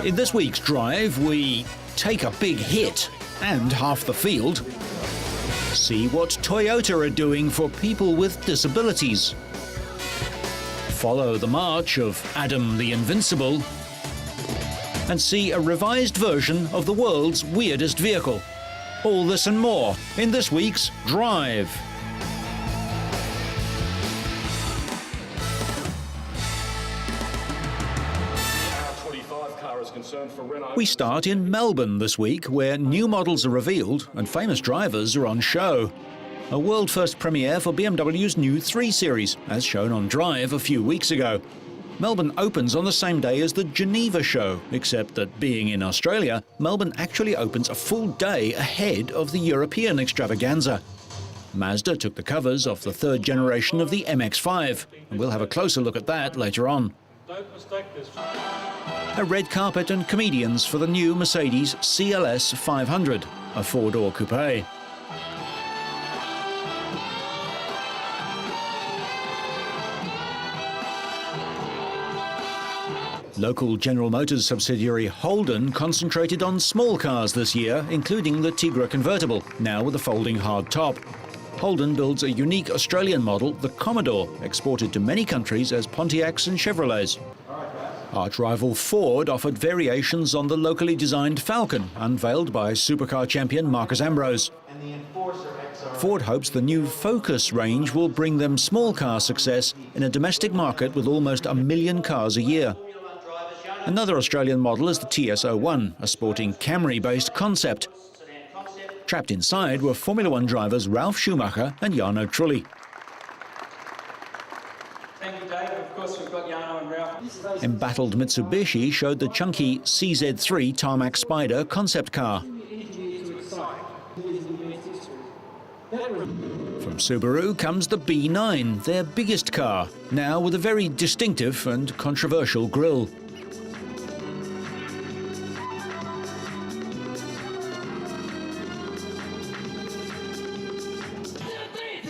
In this week's drive, we take a big hit and half the field. See what Toyota are doing for people with disabilities. Follow the march of Adam the Invincible. And see a revised version of the world's weirdest vehicle. All this and more in this week's Drive. We start in Melbourne this week, where new models are revealed and famous drivers are on show. A world-first premiere for BMW's new 3 Series, as shown on Drive a few weeks ago. Melbourne opens on the same day as the Geneva show, except that being in Australia, Melbourne actually opens a full day ahead of the European extravaganza. Mazda took the covers off the 3rd generation of the MX-5, and we'll have a closer look at that later on. Don't mistake this. A red carpet and comedians for the new Mercedes CLS 500, a 4-door coupe. Local General Motors subsidiary Wheldon concentrated on small cars this year, including the Tigra convertible, now with a folding hard top. Wheldon builds a unique Australian model, the Commodore, exported to many countries as Pontiacs and Chevrolets. Arch-rival Ford offered variations on the locally designed Falcon, unveiled by supercar champion Marcus Ambrose. Ford hopes the new Focus range will bring them small car success in a domestic market with almost 1 million cars a year. Another Australian model is the TS01, a sporting Camry-based concept. Trapped inside were Formula One drivers Ralf Schumacher and Jarno Trulli. Thank you, Dave. Of course, we've got Jarno and Ralph. Embattled Mitsubishi showed the chunky CZ3 Tarmac Spider concept car. From Subaru comes the B9, their biggest car, now with a very distinctive and controversial grille.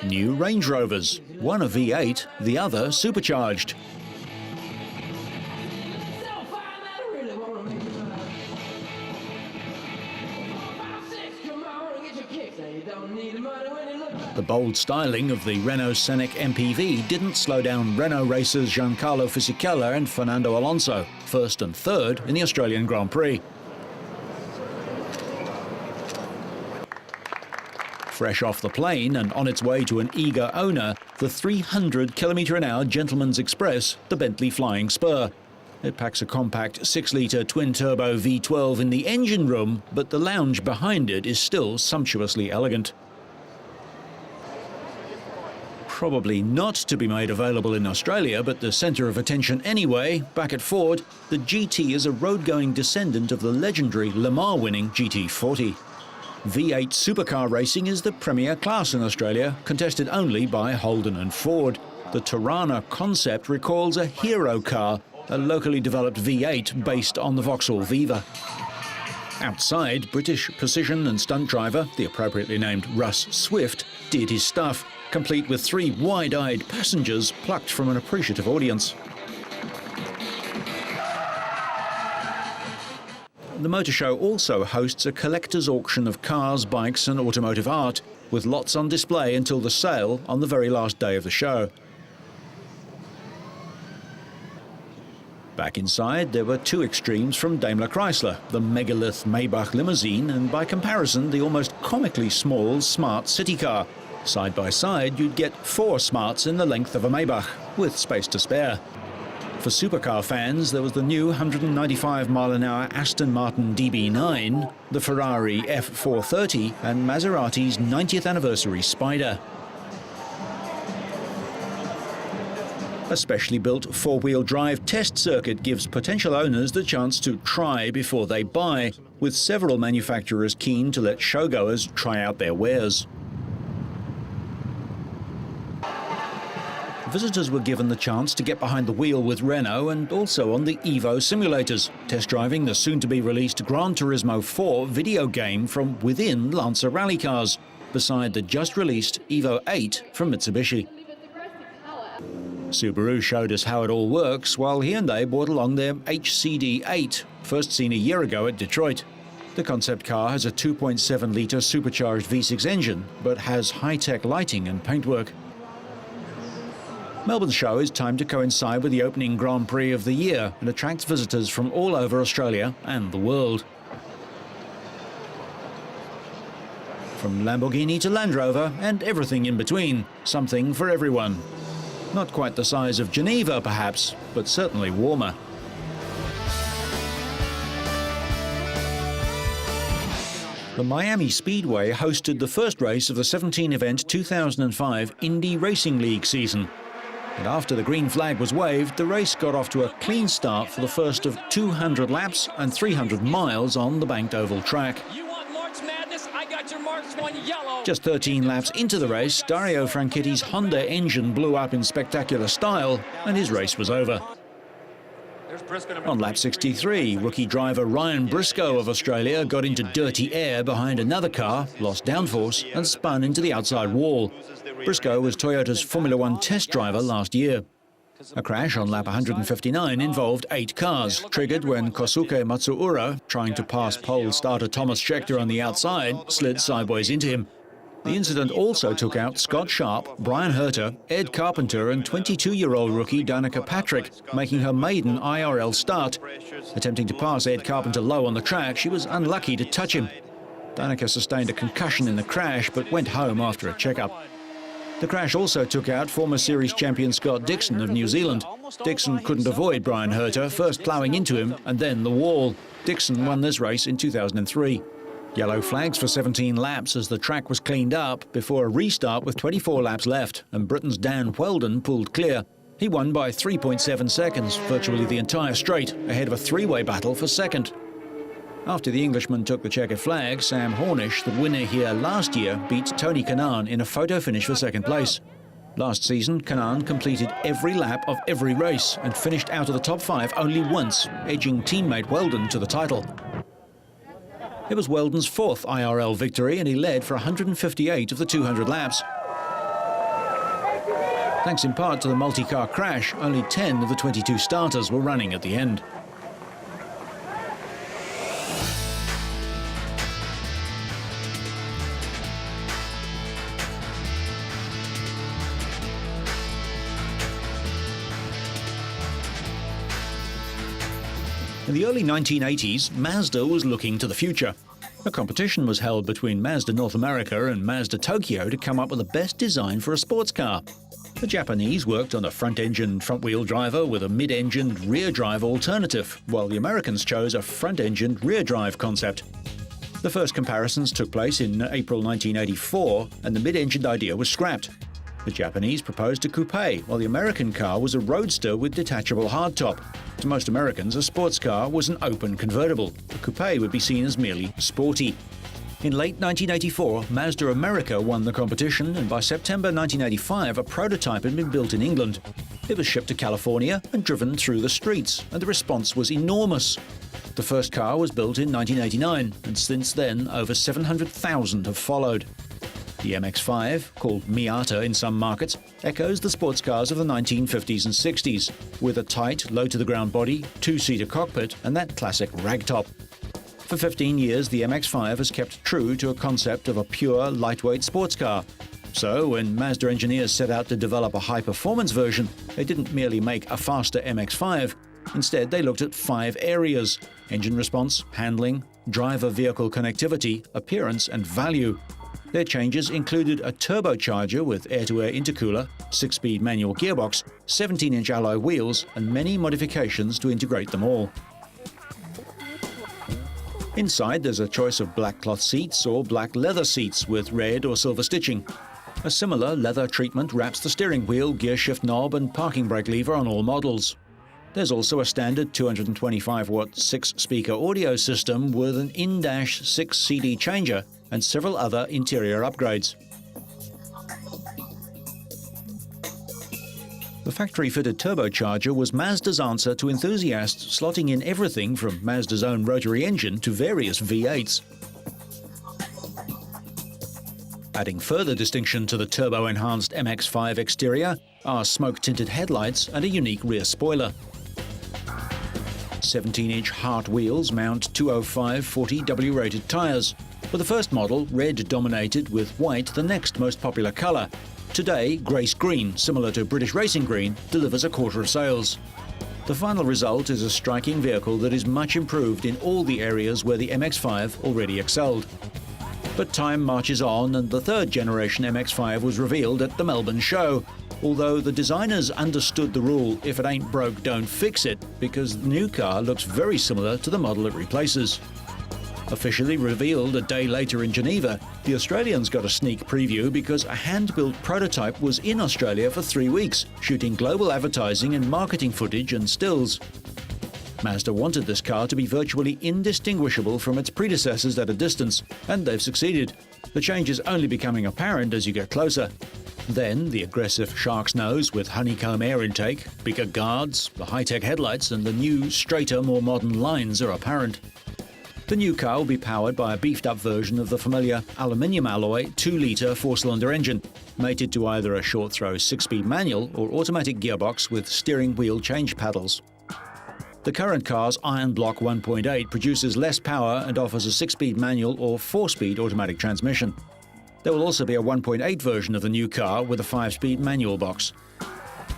New Range Rovers, one a V8, the other supercharged. The bold styling of the Renault Scenic MPV didn't slow down Renault racers Giancarlo Fisichella and Fernando Alonso, 1st and 3rd in the Australian Grand Prix. Fresh off the plane and on its way to an eager owner, the 300 km/h Gentleman's Express, the Bentley Flying Spur. It packs a compact 6-litre twin-turbo V12 in the engine room, but the lounge behind it is still sumptuously elegant. Probably not to be made available in Australia, but the centre of attention anyway, back at Ford, the GT is a road-going descendant of the legendary Le Mans winning GT40. V8 supercar racing is the premier class in Australia, contested only by Wheldon and Ford. The Tirana concept recalls a hero car, a locally developed V8 based on the Vauxhall Viva. Outside, British precision and stunt driver, the appropriately named Russ Swift, did his stuff, complete with 3 wide-eyed passengers plucked from an appreciative audience. The motor show also hosts a collector's auction of cars, bikes and automotive art, with lots on display until the sale on the very last day of the show. Back inside, there were 2 extremes from Daimler Chrysler, the megalith Maybach limousine and, by comparison, the almost comically small Smart city car. Side by side, you'd get 4 Smarts in the length of a Maybach, with space to spare. For supercar fans, there was the new 195-mile-an-hour Aston Martin DB9, the Ferrari F430 and Maserati's 90th anniversary Spider. A specially built 4-wheel drive test circuit gives potential owners the chance to try before they buy, with several manufacturers keen to let showgoers try out their wares. Visitors were given the chance to get behind the wheel with Renault and also on the Evo simulators, test driving the soon-to-be-released Gran Turismo 4 video game from within Lancer rally cars, beside the just-released Evo 8 from Mitsubishi. Subaru showed us how it all works, while Hyundai brought along their HCD8, first seen a year ago at Detroit. The concept car has a 2.7-litre supercharged V6 engine, but has high-tech lighting and paintwork. Melbourne's show is timed to coincide with the opening Grand Prix of the year and attracts visitors from all over Australia and the world. From Lamborghini to Land Rover and everything in between, something for everyone. Not quite the size of Geneva, perhaps, but certainly warmer. The Miami Speedway hosted the first race of the 17-event 2005 Indy Racing League season. And after the green flag was waved, the race got off to a clean start for the first of 200 laps and 300 miles on the banked oval track. You want March Madness? I got your March one yellow. Just 13 laps into the race, Dario Franchitti's Honda engine blew up in spectacular style, and his race was over. On lap 63, rookie driver Ryan Briscoe of Australia got into dirty air behind another car, lost downforce, and spun into the outside wall. Briscoe was Toyota's Formula One test driver last year. A crash on lap 159 involved 8 cars, triggered when Kosuke Matsuura, trying to pass pole starter Thomas Scheckter on the outside, slid sideways into him. The incident also took out Scott Sharp, Brian Herter, Ed Carpenter and 22-year-old rookie Danica Patrick, making her maiden IRL start. Attempting to pass Ed Carpenter low on the track, she was unlucky to touch him. Danica sustained a concussion in the crash but went home after a checkup. The crash also took out former series champion Scott Dixon of New Zealand. Dixon couldn't avoid Brian Herter, first ploughing into him and then the wall. Dixon won this race in 2003. Yellow flags for 17 laps as the track was cleaned up before a restart with 24 laps left, and Britain's Dan Wheldon pulled clear. He won by 3.7 seconds, virtually the entire straight, ahead of a three-way battle for second. After the Englishman took the checkered flag, Sam Hornish, the winner here last year, beat Tony Kanaan in a photo finish for second place. Last season, Kanaan completed every lap of every race and finished out of the top 5 only once, edging teammate Wheldon to the title. It was Wheldon's 4th IRL victory, and he led for 158 of the 200 laps. Thanks in part to the multi-car crash, only 10 of the 22 starters were running at the end. In the early 1980s, Mazda was looking to the future. A competition was held between Mazda North America and Mazda Tokyo to come up with the best design for a sports car. The Japanese worked on a front-engined front-wheel driver with a mid-engined rear-drive alternative, while the Americans chose a front-engined rear-drive concept. The first comparisons took place in April 1984, and the mid-engined idea was scrapped. The Japanese proposed a coupe, while the American car was a roadster with detachable hardtop. To most Americans, a sports car was an open convertible. The coupe would be seen as merely sporty. In late 1984, Mazda America won the competition, and by September 1985, a prototype had been built in England. It was shipped to California and driven through the streets, and the response was enormous. The first car was built in 1989, and since then, over 700,000 have followed. The MX-5, called Miata in some markets, echoes the sports cars of the 1950s and 60s, with a tight, low-to-the-ground body, two-seater cockpit, and that classic ragtop. For 15 years, the MX-5 has kept true to a concept of a pure, lightweight sports car. So, when Mazda engineers set out to develop a high-performance version, they didn't merely make a faster MX-5. Instead, they looked at 5 areas: engine response, handling, driver-vehicle connectivity, appearance, and value. Their changes included a turbocharger with air-to-air intercooler, 6-speed manual gearbox, 17-inch alloy wheels, and many modifications to integrate them all. Inside, there's a choice of black cloth seats or black leather seats with red or silver stitching. A similar leather treatment wraps the steering wheel, gear shift knob, and parking brake lever on all models. There's also a standard 225-watt 6-speaker audio system with an in-dash 6 CD changer and several other interior upgrades. The factory-fitted turbocharger was Mazda's answer to enthusiasts slotting in everything from Mazda's own rotary engine to various V8s. Adding further distinction to the turbo-enhanced MX-5 exterior, are smoke-tinted headlights and a unique rear spoiler. 17-inch Hart wheels mount 205/40W rated tyres. For the first model, red dominated with white the next most popular colour. Today, Grace Green, similar to British Racing Green, delivers a quarter of sales. The final result is a striking vehicle that is much improved in all the areas where the MX-5 already excelled. But time marches on, and the third generation MX-5 was revealed at the Melbourne show, although the designers understood the rule, if it ain't broke, don't fix it, because the new car looks very similar to the model it replaces. Officially revealed a day later in Geneva, the Australians got a sneak preview because a hand-built prototype was in Australia for 3 weeks, shooting global advertising and marketing footage and stills. Mazda wanted this car to be virtually indistinguishable from its predecessors at a distance, and they've succeeded. The change is only becoming apparent as you get closer. Then, the aggressive shark's nose with honeycomb air intake, bigger guards, the high-tech headlights and the new, straighter, more modern lines are apparent. The new car will be powered by a beefed-up version of the familiar aluminium alloy 2-litre 4-cylinder engine, mated to either a short-throw 6-speed manual or automatic gearbox with steering wheel change paddles. The current car's iron block 1.8 produces less power and offers a 6-speed manual or 4-speed automatic transmission. There will also be a 1.8 version of the new car with a 5-speed manual box.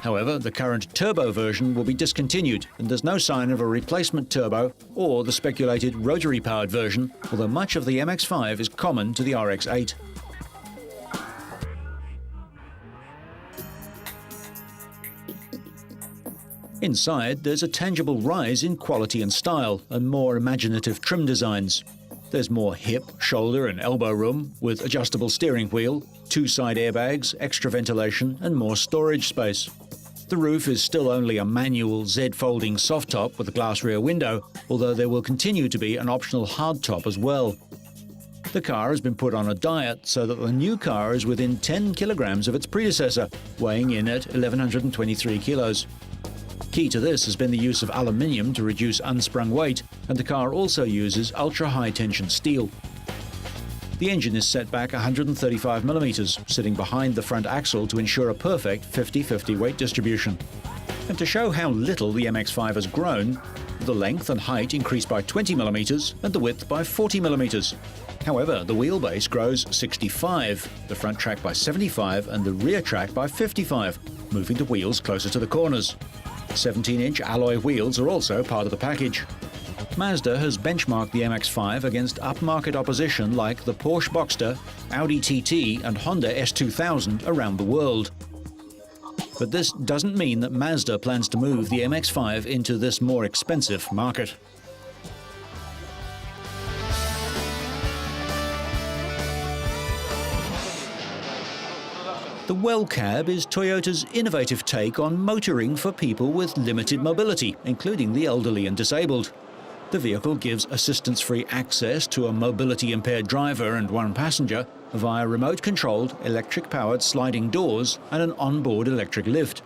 However, the current turbo version will be discontinued, and there's no sign of a replacement turbo or the speculated rotary-powered version, although much of the MX-5 is common to the RX-8. Inside, there's a tangible rise in quality and style, and more imaginative trim designs. There's more hip, shoulder and elbow room, with adjustable steering wheel, 2 side airbags, extra ventilation and more storage space. The roof is still only a manual Z-folding soft top with a glass rear window, although there will continue to be an optional hard top as well. The car has been put on a diet so that the new car is within 10 kilograms of its predecessor, weighing in at 1,123 kilos. Key to this has been the use of aluminium to reduce unsprung weight, and the car also uses ultra-high tension steel. The engine is set back 135mm, sitting behind the front axle to ensure a perfect 50-50 weight distribution. And to show how little the MX-5 has grown, the length and height increase by 20mm and the width by 40mm. However, the wheelbase grows 65, the front track by 75 and the rear track by 55, moving the wheels closer to the corners. 17-inch alloy wheels are also part of the package. Mazda has benchmarked the MX-5 against upmarket opposition like the Porsche Boxster, Audi TT and Honda S2000 around the world. But this doesn't mean that Mazda plans to move the MX-5 into this more expensive market. The Wheldcab is Toyota's innovative take on motoring for people with limited mobility, including the elderly and disabled. The vehicle gives assistance-free access to a mobility-impaired driver and one passenger via remote-controlled, electric-powered sliding doors and an onboard electric lift.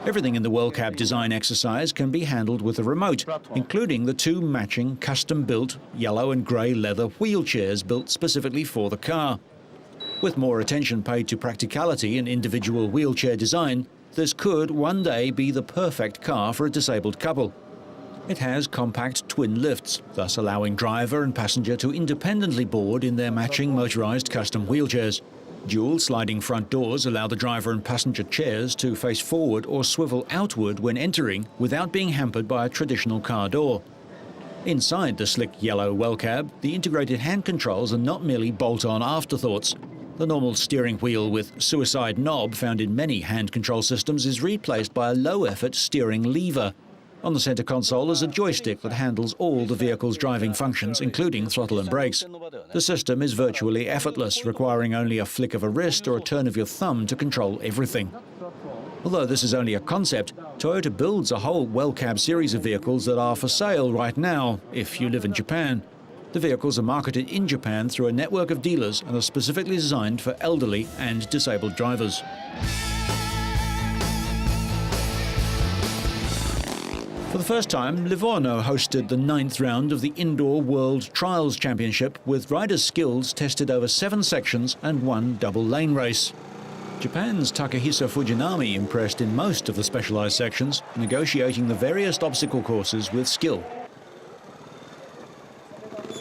Everything in the Wheldcab design exercise can be handled with a remote, including the 2 matching, custom-built yellow and grey leather wheelchairs built specifically for the car. With more attention paid to practicality and individual wheelchair design, this could one day be the perfect car for a disabled couple. It has compact twin lifts, thus allowing driver and passenger to independently board in their matching motorised custom wheelchairs. Dual sliding front doors allow the driver and passenger chairs to face forward or swivel outward when entering without being hampered by a traditional car door. Inside the slick yellow Wheldcab, the integrated hand controls are not merely bolt-on afterthoughts. The normal steering wheel with suicide knob found in many hand control systems is replaced by a low-effort steering lever. On the centre console is a joystick that handles all the vehicle's driving functions, including throttle and brakes. The system is virtually effortless, requiring only a flick of a wrist or a turn of your thumb to control everything. Although this is only a concept, Toyota builds a whole Wheldcab series of vehicles that are for sale right now, if you live in Japan. The vehicles are marketed in Japan through a network of dealers and are specifically designed for elderly and disabled drivers. For the first time, Livorno hosted the 9th round of the Indoor World Trials Championship, with riders' skills tested over 7 sections and 1 double-lane race. Japan's Takahisa Fujinami impressed in most of the specialised sections, negotiating the various obstacle courses with skill.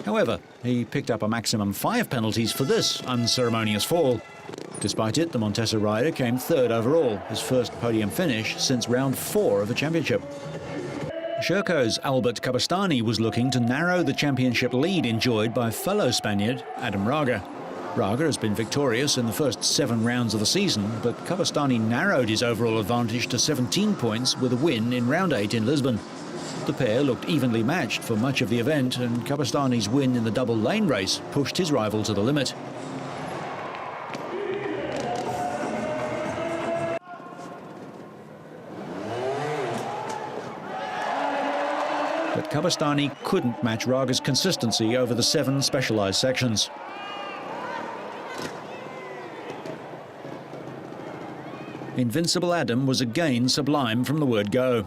However, he picked up a maximum 5 penalties for this unceremonious fall. Despite it, the Montesa rider came third overall, his first podium finish since round 4 of the championship. Sherco's Albert Kabastani was looking to narrow the championship lead enjoyed by fellow Spaniard Adam Raga. Raga has been victorious in the first 7 rounds of the season, but Kabastani narrowed his overall advantage to 17 points with a win in round 8 in Lisbon. The pair looked evenly matched for much of the event, and Kabastani's win in the double lane race pushed his rival to the limit. But Kabastani couldn't match Raga's consistency over the 7 specialised sections. Invincible Adam was again sublime from the word go.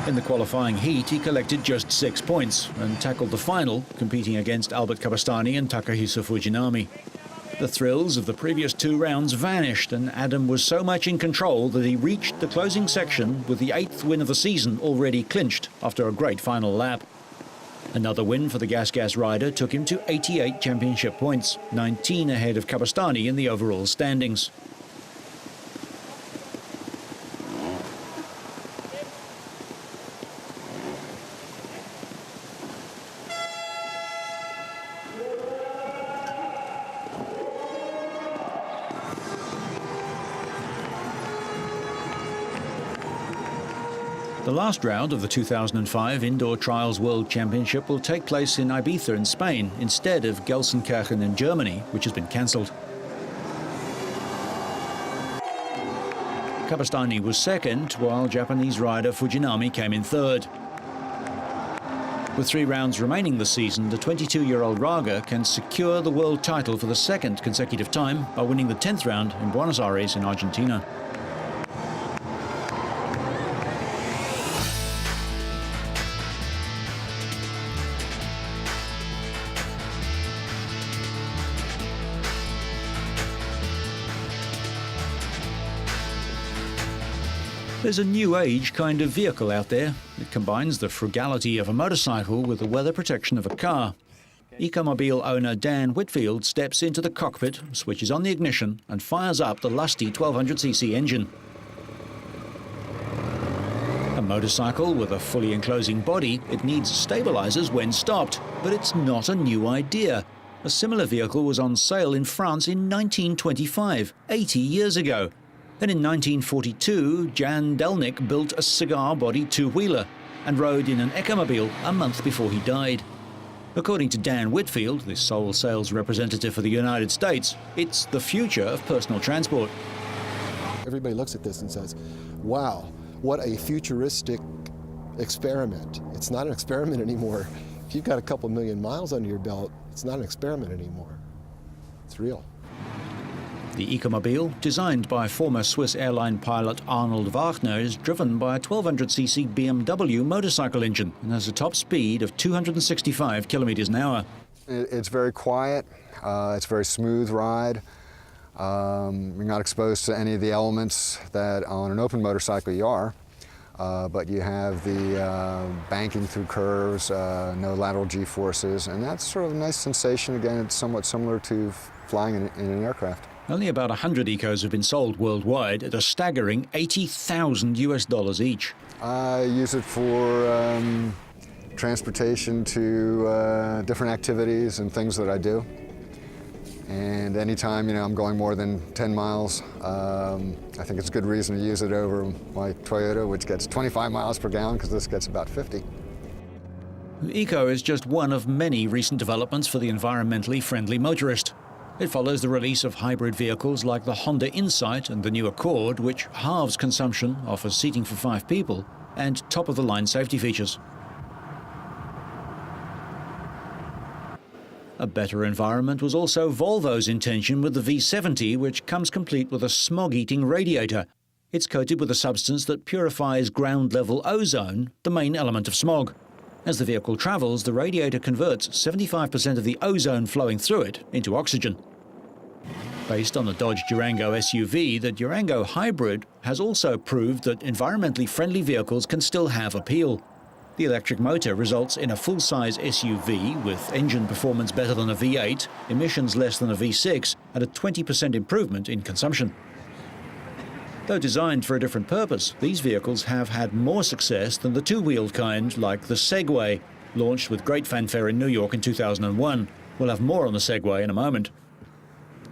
In the qualifying heat, he collected just 6 points and tackled the final, competing against Albert Kabastani and Takahisa Fujinami. The thrills of the previous 2 rounds vanished, and Adam was so much in control that he reached the closing section with the 8th win of the season already clinched after a great final lap. Another win for the Gas rider took him to 88 championship points, 19 ahead of Kabastani in the overall standings. The last round of the 2005 Indoor Trials World Championship will take place in Ibiza in Spain instead of Gelsenkirchen in Germany, which has been cancelled. Kabastani was second, while Japanese rider Fujinami came in third. With 3 rounds remaining this season, the 22-year-old Raga can secure the world title for the 2nd consecutive time by winning the 10th round in Buenos Aires in Argentina. There's a new age kind of vehicle out there. It combines the frugality of a motorcycle with the weather protection of a car. Ecomobile owner Dan Whitfield steps into the cockpit, switches on the ignition and fires up the lusty 1200cc engine. A motorcycle with a fully enclosing body, it needs stabilizers when stopped, but it's not a new idea. A similar vehicle was on sale in France in 1925, 80 years ago. Then in 1942, Jan Delnick built a cigar-body 2-wheeler and rode in an Ecomobile a month before he died. According to Dan Whitfield, the sole sales representative for the United States, it's the future of personal transport. Everybody looks at this and says, wow, what a futuristic experiment. It's not an experiment anymore. If you've got a couple million miles under your belt, it's not an experiment anymore. It's real. The Ecomobile, designed by former Swiss airline pilot Arnold Wagner, is driven by a 1200cc BMW motorcycle engine and has a top speed of 265 kilometers an hour. It's very quiet. It's a very smooth ride. You're not exposed to any of the elements that on an open motorcycle you are, but you have the banking through curves, no lateral G-forces, and that's sort of a nice sensation. Again, it's somewhat similar to flying in an aircraft. Only about 100 Ecos have been sold worldwide at a staggering $80,000 each. I use it for transportation to different activities and things that I do. And anytime, I'm going more than 10 miles, I think it's a good reason to use it over my Toyota, which gets 25 miles per gallon, because this gets about 50. The Eco is just one of many recent developments for the environmentally friendly motorist. It follows the release of hybrid vehicles like the Honda Insight and the new Accord, which halves consumption, offers seating for 5 people, and top-of-the-line safety features. A better environment was also Volvo's intention with the V70, which comes complete with a smog-eating radiator. It's coated with a substance that purifies ground-level ozone, the main element of smog. As the vehicle travels, the radiator converts 75% of the ozone flowing through it into oxygen. Based on the Dodge Durango SUV, the Durango Hybrid has also proved that environmentally friendly vehicles can still have appeal. The electric motor results in a full-size SUV with engine performance better than a V8, emissions less than a V6, and a 20% improvement in consumption. Though designed for a different purpose, these vehicles have had more success than the two-wheeled kind, like the Segway, launched with great fanfare in New York in 2001. We'll have more on the Segway in a moment.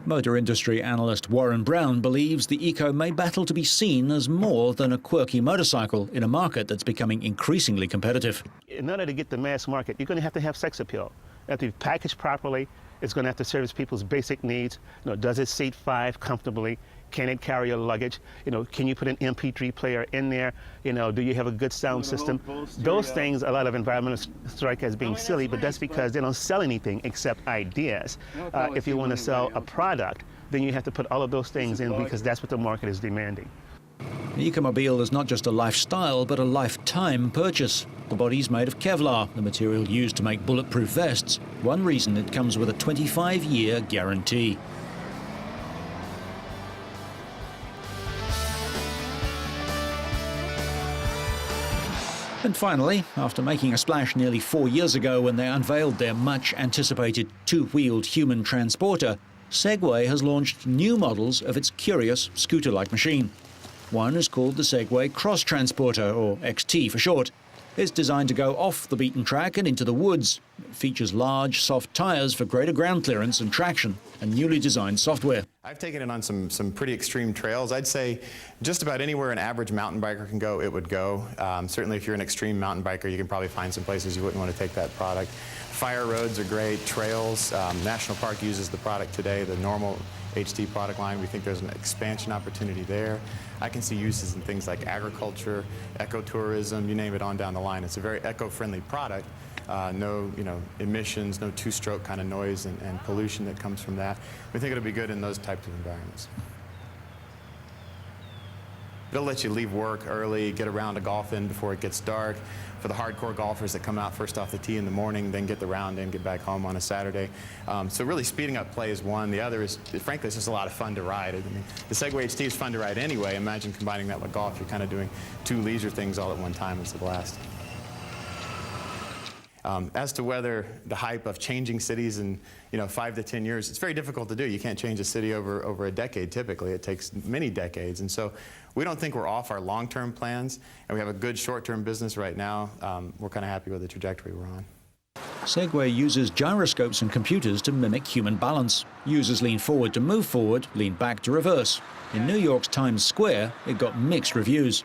Motor industry analyst Warren Brown believes the Eco may battle to be seen as more than a quirky motorcycle in a market that's becoming increasingly competitive. In order to get the mass market, you're going to have sex appeal. It have to be packaged properly. It's going to have to service people's basic needs. Does it seat 5 comfortably? Can it carry your luggage? Can you put an MP3 player in there? Do you have a good sound system? Those things, a lot of environmentalists strike as being silly, but that's because they don't sell anything except ideas. If you want to sell a product, then you have to put all of those things in because that's what the market is demanding. The Ecomobile is not just a lifestyle, but a lifetime purchase. The body's made of Kevlar, the material used to make bulletproof vests. One reason it comes with a 25-year guarantee. And finally, after making a splash nearly 4 years ago when they unveiled their much-anticipated two-wheeled human transporter, Segway has launched new models of its curious scooter-like machine. One is called the Segway Cross Transporter, or XT for short. It's designed to go off the beaten track and into the woods. It features large, soft tyres for greater ground clearance and traction, and newly designed software. I've taken it on some pretty extreme trails. I'd say just about anywhere an average mountain biker can go, it would go. Certainly if you're an extreme mountain biker, you can probably find some places you wouldn't want to take that product. Fire roads are great, trails. National Park uses the product today, the normal HT product line. We think there's an expansion opportunity there. I can see uses in things like agriculture, ecotourism, you name it on down the line. It's a very eco-friendly product. No emissions, no two-stroke kind of noise and pollution that comes from that. We think it'll be good in those types of environments. It'll let you leave work early, get around to golf in before it gets dark. For the hardcore golfers that come out first off the tee in the morning, then get the round in, get back home on a Saturday. So really speeding up play is one. The other is, frankly, it's just a lot of fun to ride. I mean, the Segway HT is fun to ride anyway. Imagine combining that with golf. You're kind of doing two leisure things all at one time. It's a blast. As to whether the hype of changing cities in 5 to 10 years, it's very difficult to do. You can't change a city over a decade typically. It takes many decades. And so we don't think we're off our long-term plans, and we have a good short-term business right now. We're kind of happy with the trajectory we're on. Segway uses gyroscopes and computers to mimic human balance. Users lean forward to move forward, lean back to reverse. In New York's Times Square, it got mixed reviews.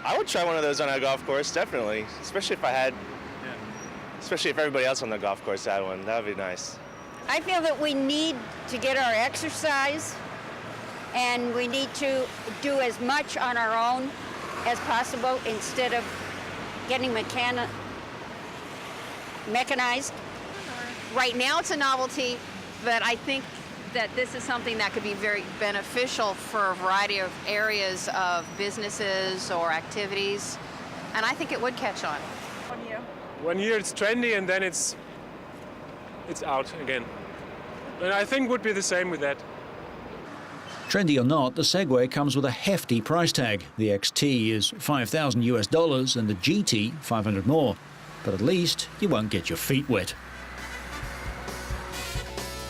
I would try one of those on a golf course, definitely, especially if everybody else on the golf course had one. That would be nice. I feel that we need to get our exercise, and we need to do as much on our own as possible instead of getting mechanized. Right now it's a novelty, but I think that this is something that could be very beneficial for a variety of areas of businesses or activities, and I think it would catch on. 1 year it's trendy, and then it's out again. And I think would be the same with that. Trendy or not, the Segway comes with a hefty price tag. The XT is $5,000 US and the GT $500 more. But at least you won't get your feet wet.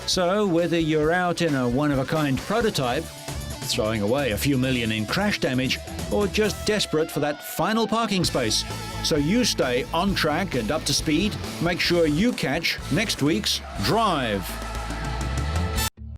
So whether you're out in a one-of-a-kind prototype, throwing away a few million in crash damage, or just desperate for that final parking space, so you stay on track and up to speed, make sure you catch next week's Drive.